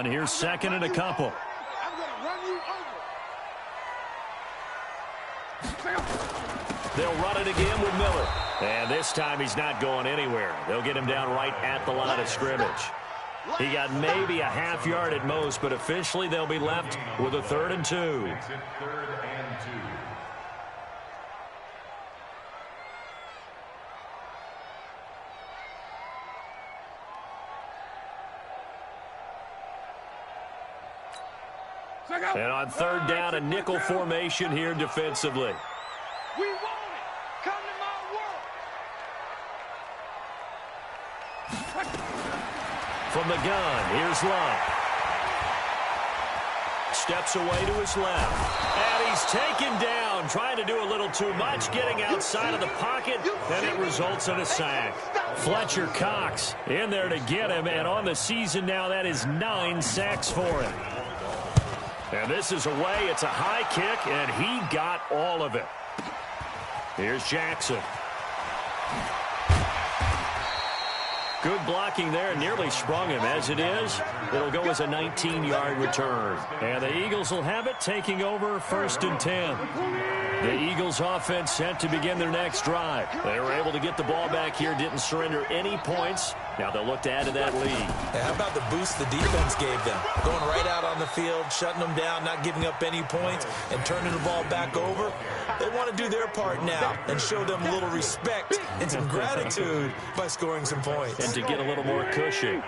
on. Here's second and a couple. I'm going to run you over. They'll run it again with Miller. And this time he's not going anywhere. They'll get him down right at the line of scrimmage. He got maybe a half yard at most, but officially they'll be left with a 3rd and 2. And on 3rd down, a nickel formation here defensively. We want it. Come to my world. From the gun, here's Love. Steps away to his left. And he's taken down, trying to do a little too much, getting outside of the pocket, and it results in a sack. Fletcher Cox in there to get him, and on the season now, that is 9 sacks for him. And this is away. It's a high kick, and he got all of it. Here's Jackson. Good blocking there, nearly sprung him. As it is, it'll go as a 19-yard return. And the Eagles will have it, taking over 1st and 10. The Eagles offense set to begin their next drive. They were able to get the ball back here, didn't surrender any points. Now they'll look to add to that lead. Yeah, how about the boost the defense gave them? Going right out on the field, shutting them down, not giving up any points, and turning the ball back over. They want to do their part now and show them a little respect and some gratitude by scoring some points. And to get a little more cushion.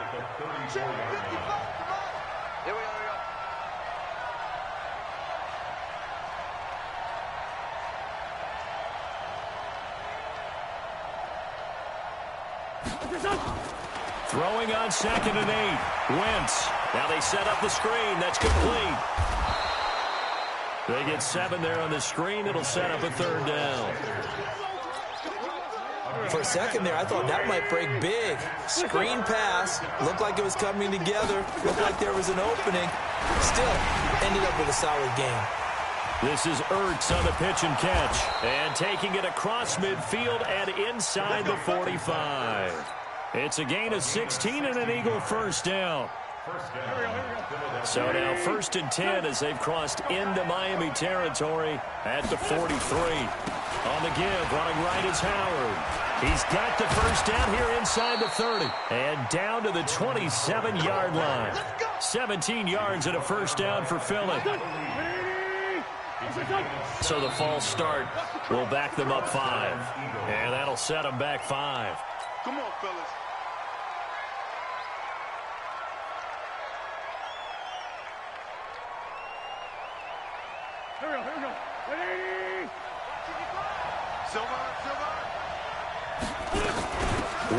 Throwing on 2nd and 8. Wentz. Now they set up the screen. That's complete. They get 7 there on the screen. It'll set up a 3rd down. For a second there, I thought that might break big. Screen pass. Looked like it was coming together. Looked like there was an opening. Still, ended up with a solid game. This is Ertz on the pitch and catch. And taking it across midfield and inside the 45. It's a gain of 16 and an Eagle 1st down. So now 1st and 10 as they've crossed into Miami territory at the 43. On the give, running right is Howard. He's got the 1st down here inside the 30. And down to the 27-yard line. 17 yards and a 1st down for Philly. So the false start will back them up 5. And that'll set them back 5. Come on, fellas. Here we go. Ready? Silver.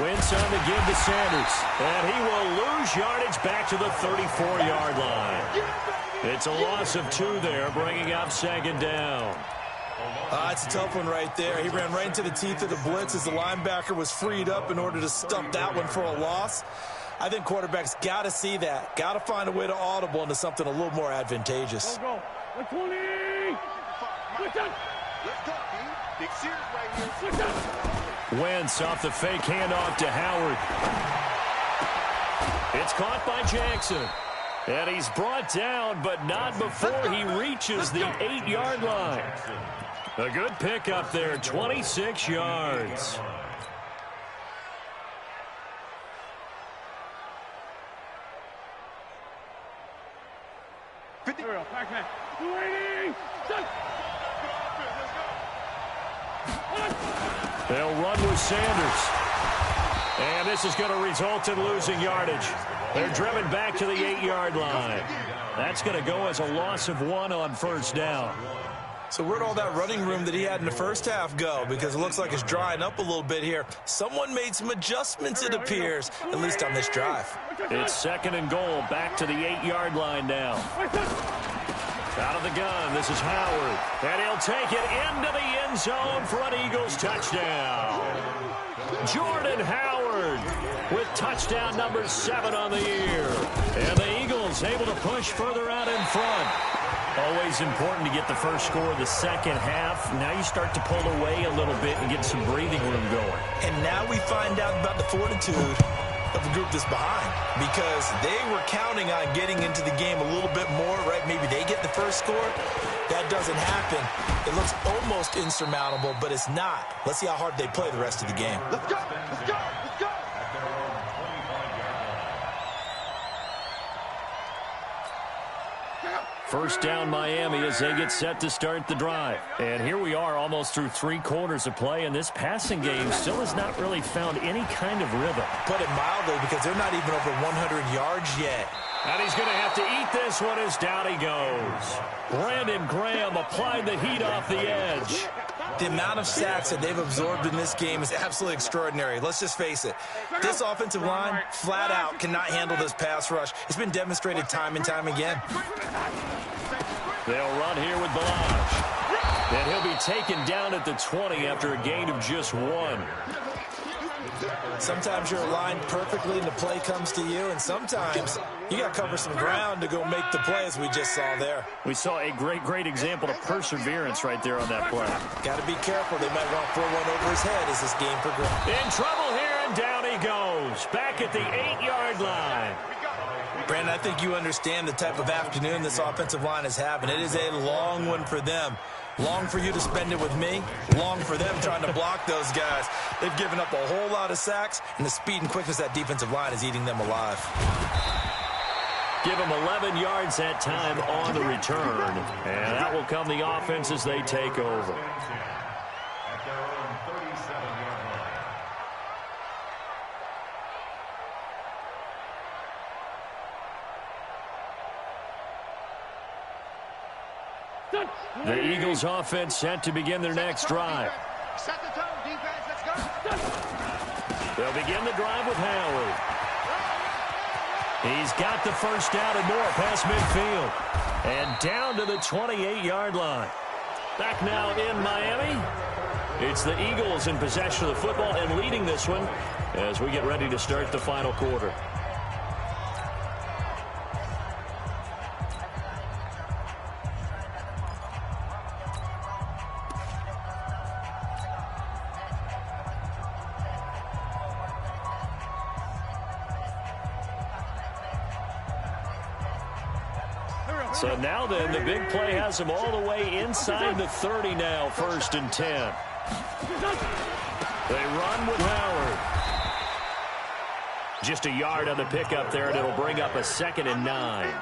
Wentz on the give to Sanders. And he will lose yardage back to the 34-yard line. It's a loss of 2 there, bringing up 2nd down. It's a tough one right there. He ran right into the teeth of the blitz as the linebacker was freed up in order to stuff that one for a loss. I think quarterbacks got to see that. Got to find a way to audible into something a little more advantageous. Go. 120. Let's go, Big Sears right here. Wentz off the fake handoff to Howard. It's caught by Jackson. And he's brought down, but not before he reaches the 8-yard line. A good pickup there, 26 yards. They'll run with Sanders. And this is going to result in losing yardage. They're driven back to the 8-yard line. That's going to go as a loss of 1 on 1st down. So where'd all that running room that he had in the 1st half go? Because it looks like it's drying up a little bit here. Someone made some adjustments, it appears, at least on this drive. It's 2nd and goal, back to the 8-yard line now. Out of the gun, this is Howard. And he'll take it into the end zone for an Eagles touchdown. Jordan Howard with touchdown number 7 on the year. And the Eagles able to push further out in front. Always important to get the first score of the 2nd half. Now you start to pull away a little bit and get some breathing room going. And now we find out about the fortitude of a group that's behind because they were counting on getting into the game a little bit more, right? Maybe they get the first score. That doesn't happen. It looks almost insurmountable, but it's not. Let's see how hard they play the rest of the game. Let's go! Let's go! Let's go! First down Miami as they get set to start the drive. And here we are almost through 3 quarters of play, and this passing game still has not really found any kind of rhythm. Put it mildly, because they're not even over 100 yards yet. And he's going to have to eat this one as down he goes. Brandon Graham applied the heat off the edge. The amount of sacks that they've absorbed in this game is absolutely extraordinary. Let's just face it. This offensive line, flat out, cannot handle this pass rush. It's been demonstrated time and time again. They'll run here with Balaj. And he'll be taken down at the 20 after a gain of just 1. Sometimes you're aligned perfectly and the play comes to you, and sometimes you got to cover some ground to go make the play, as we just saw there. We saw a great example of perseverance right there on that play. Got to be careful. They might want to throw one over his head as this game progresses. In trouble here, and down he goes. Back at the 8-yard line. Brandon, I think you understand the type of afternoon this offensive line is having. It is a long one for them. Long for you to spend it with me. Long for them trying to block those guys. They've given up a whole lot of sacks, and the speed and quickness of that defensive line is eating them alive. Give them 11 yards that time on the return. And that will come the offense as they take over. The Eagles offense set to begin their next drive. Set the tone, defense. Let's go. They'll begin the drive with Howard. He's got the first down and more past midfield. And down to the 28-yard line. Back now in Miami. It's the Eagles in possession of the football and leading this one as we get ready to start the final quarter. So now then, the big play has them all the way inside the 30 now, 1st and 10. They run with Howard. Just a yard on the pickup there, and it'll bring up a 2nd and 9.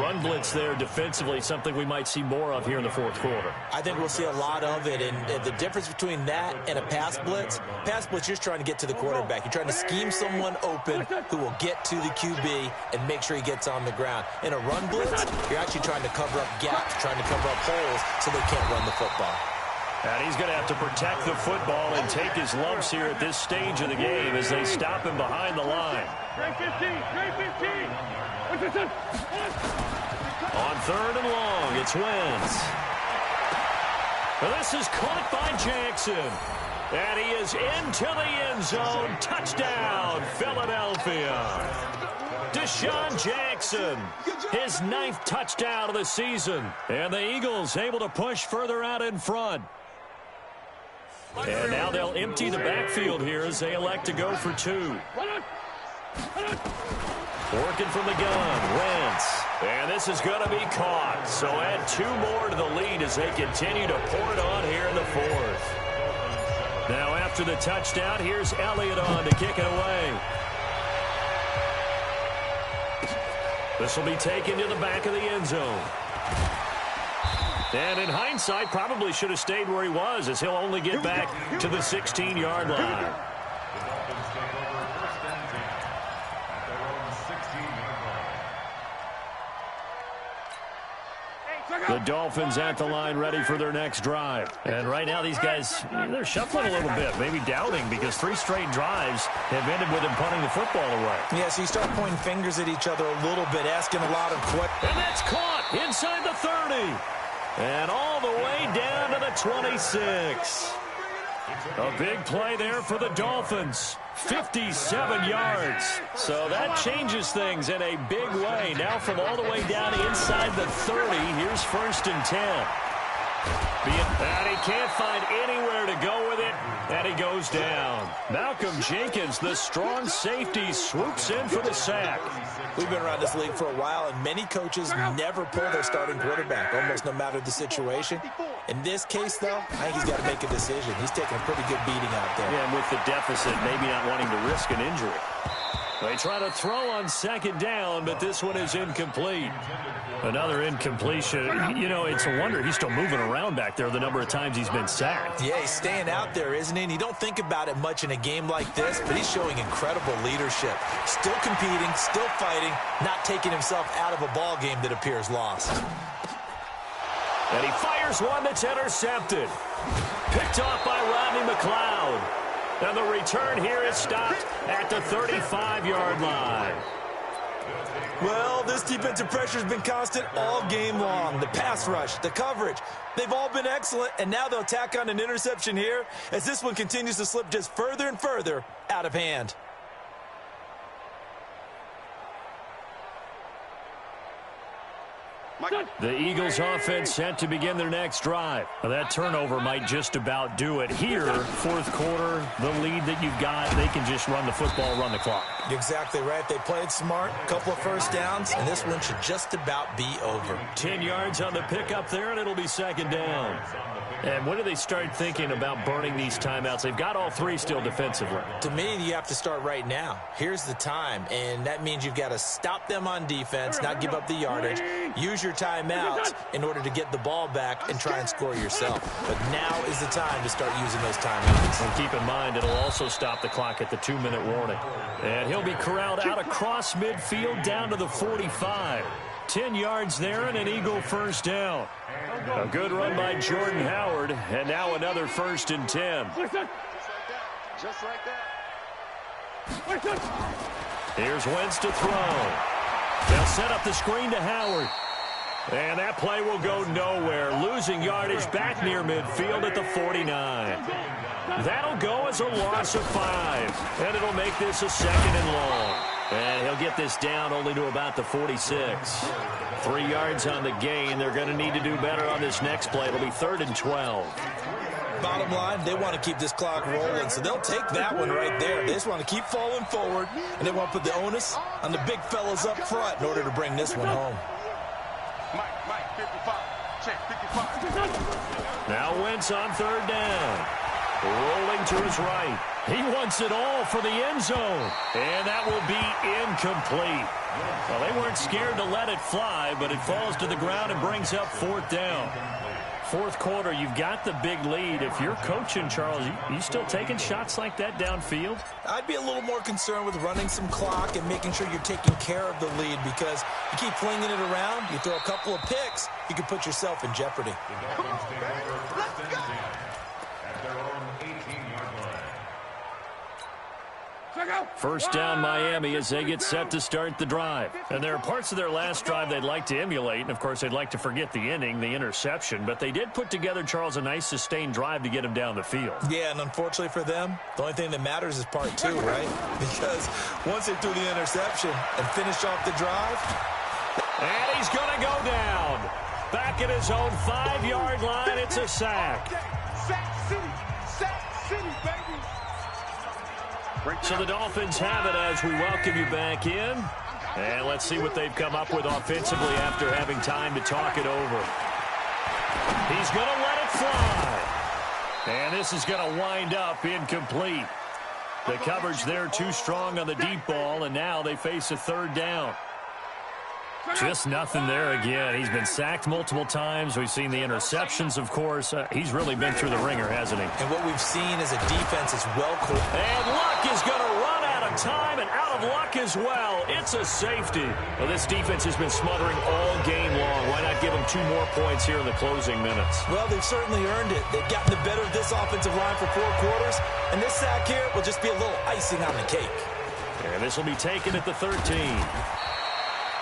Run blitz there defensively, something we might see more of here in the 4th quarter. I think we'll see a lot of it, and the difference between that and a pass blitz, you're just trying to get to the quarterback. You're trying to scheme someone open who will get to the QB and make sure he gets on the ground. In a run blitz, you're actually trying to cover up gaps, trying to cover up holes so they can't run the football. And he's going to have to protect the football and take his lumps here at this stage of the game as they stop him behind the line. On 3rd and long, it's Wentz. This is caught by Jackson. And he is into the end zone. Touchdown, Philadelphia. Deshaun Jackson, his 9th touchdown of the season. And the Eagles able to push further out in front. And now they'll empty the backfield here as they elect to go for 2. Working from the gun, Wentz. And this is going to be caught. So add 2 more to the lead as they continue to pour it on here in the 4th. Now after the touchdown, here's Elliott on to kick it away. This will be taken to the back of the end zone. And in hindsight, probably should have stayed where he was, as he'll only get back to the 16-yard line. The Dolphins at the line ready for their next drive. And right now these guys, they're shuffling a little bit, maybe doubting, because 3 straight drives have ended with them punting the football away. Yeah, so you start pointing fingers at each other a little bit, asking a lot of questions. And that's caught inside the 30. And all the way down to the 26. A big play there for the Dolphins. 57 yards. So that changes things in a big way. Now from all the way down inside the 30, here's 1st and 10. And he can't find anywhere to go with it, and he goes down. Malcolm Jenkins, the strong safety, swoops in for the sack. We've been around this league for a while, and many coaches never pull their starting quarterback, almost no matter the situation. In this case, though, I think he's got to make a decision. He's taking a pretty good beating out there. Yeah, and with the deficit, maybe not wanting to risk an injury. They try to throw on second down, but this one is incomplete. Another incompletion. You know, it's a wonder he's still moving around back there the number of times he's been sacked. Yeah, he's staying out there, isn't he? And you don't think about it much in a game like this, but he's showing incredible leadership. Still competing, still fighting, not taking himself out of a ball game that appears lost. And he fires one that's intercepted. Picked off by Rodney McLeod. And the return here is stopped at the 35-yard line. Well, this defensive pressure has been constant all game long. The pass rush, the coverage, they've all been excellent, and now they'll tack on an interception here as this one continues to slip just further and further out of hand. The Eagles offense set to begin their next drive. Now, that turnover might just about do it. Here, fourth quarter, the lead that you've got, they can just run the football, run the clock. Exactly right. They played smart, a couple of first downs, and this one should just about be over. 10 yards on the pickup there, and it'll be second down. And when do they start thinking about burning these timeouts? They've got all three still defensively. To me, you have to start right now. Here's the time, and that means you've got to stop them on defense, not give up the yardage, use your timeouts in order to get the ball back and try and score yourself. But now is the time to start using those timeouts. And keep in mind, it'll also stop the clock at the 2-minute warning. And he'll be corralled out across midfield down to the 45. 10 yards there and an Eagle first down. A good run by Jordan Howard, and now another 1st and 10. Just like that. Here's Wentz to throw. They'll set up the screen to Howard. And that play will go nowhere, losing yardage back near midfield at the 49. That'll go as a loss of 5, and it'll make this a 2nd and long. And he'll get this down only to about the 46. 3 yards on the gain. They're going to need to do better on this next play. It'll be 3rd and 12. Bottom line, they want to keep this clock rolling, so they'll take that one right there. They just want to keep falling forward, and they want to put the onus on the big fellas up front in order to bring this one home. Mike, 55. Check, 55. Now Wentz on 3rd down. Rolling to his right. He wants it all for the end zone. And that will be incomplete. Well, they weren't scared to let it fly, but it falls to the ground and brings up 4th down. Fourth quarter, you've got the big lead. If you're coaching, Charles, you still taking shots like that downfield? I'd be a little more concerned with running some clock and making sure you're taking care of the lead, because you keep flinging it around, you throw a couple of picks, you can put yourself in jeopardy. Come on, man. Let's go. First down Miami as they get set to start the drive. And there are parts of their last drive they'd like to emulate. And, of course, they'd like to forget the inning, the interception. But they did put together, Charles, a nice sustained drive to get him down the field. Yeah, and unfortunately for them, the only thing that matters is part 2, right? Because once they threw the interception and finished off the drive. And he's going to go down. Back at his own 5-yard line, it's a sack. Sack City, baby. So the Dolphins have it as we welcome you back in. And let's see what they've come up with offensively after having time to talk it over. He's going to let it fly. And this is going to wind up incomplete. The coverage there too strong on the deep ball, and now they face a 3rd down. Just nothing there again. He's been sacked multiple times. We've seen the interceptions, of course. He's really been through the ringer, hasn't he? And what we've seen is a defense is well coordinated. And Luck is going to run out of time and out of luck as well. It's a safety. Well, this defense has been smothering all game long. Why not give them 2 more points here in the closing minutes? Well, they've certainly earned it. They've gotten the better of this offensive line for 4 quarters. And this sack here will just be a little icing on the cake. And this will be taken at the 13.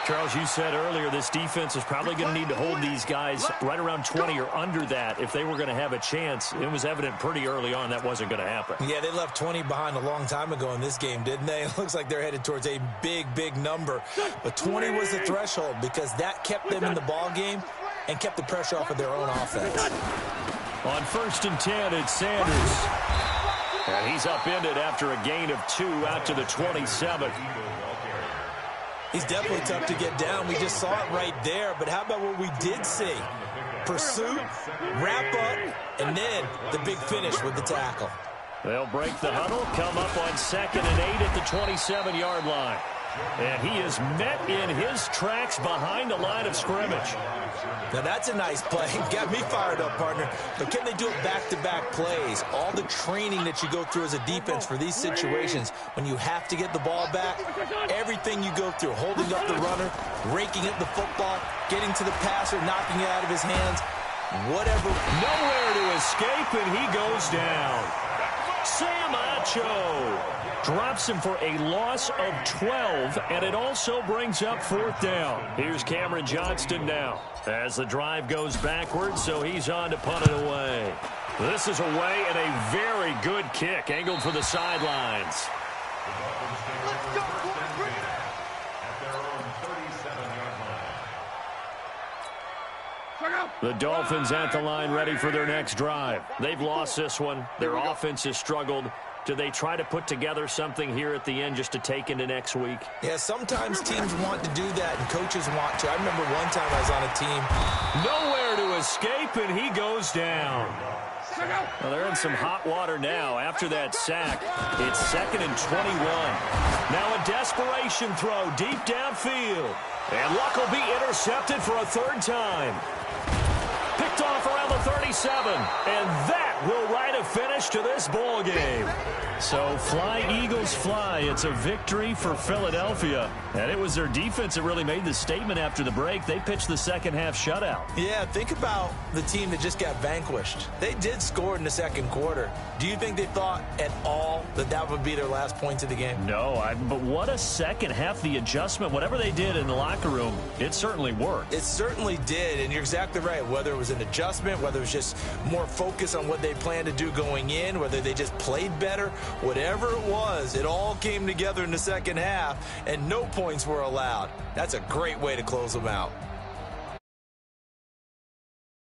Charles, you said earlier this defense is probably going to need to hold these guys right around 20 or under that if they were going to have a chance. It was evident pretty early on that wasn't going to happen. Yeah, they left 20 behind a long time ago in this game, didn't they? It looks like they're headed towards a big, big number. But 20 was the threshold because that kept them in the ball game and kept the pressure off of their own offense. On 1st and 10, it's Sanders. And he's upended after a gain of 2 out to the 27. He's definitely tough to get down. We just saw it right there. But how about what we did see? Pursuit, wrap up, and then the big finish with the tackle. They'll break the huddle, come up on 2nd and 8 at the 27-yard line. And he is met in his tracks behind the line of scrimmage. Now that's a nice play. Got me fired up, partner. But can they do it back-to-back plays? All the training that you go through as a defense for these situations, when you have to get the ball back, everything you go through, holding up the runner, raking up the football, getting to the passer, knocking it out of his hands, whatever. Nowhere to escape, and he goes down. Sam Acho drops him for a loss of 12, and it also brings up 4th down. Here's Cameron Johnston now as the drive goes backwards, so he's on to punt it away. This is away and a very good kick angled for the sidelines. The Dolphins at the line ready for their next drive. They've lost this one. Their offense has struggled. Do they try to put together something here at the end just to take into next week? Yeah, sometimes teams want to do that, and coaches want to. I remember one time I was on a team. Nowhere to escape, and he goes down. Well, they're in some hot water now after that sack. It's 2nd and 21. Now a desperation throw deep downfield. And Luck will be intercepted for a 3rd time. Picked off around the 37, and that will write a finish to this ball game. So fly, Eagles, fly. It's a victory for Philadelphia. And it was their defense that really made the statement after the break. They pitched the second-half shutout. Yeah, think about the team that just got vanquished. They did score in the 2nd quarter. Do you think they thought at all that that would be their last points of the game? No, but what a second half. The adjustment, whatever they did in the locker room, it certainly worked. It certainly did, and you're exactly right. Whether it was an adjustment, whether it was just more focus on what they planned to do going in, whether they just played better, whatever it was, it all came together in the 2nd half, and no points were allowed. That's a great way to close them out.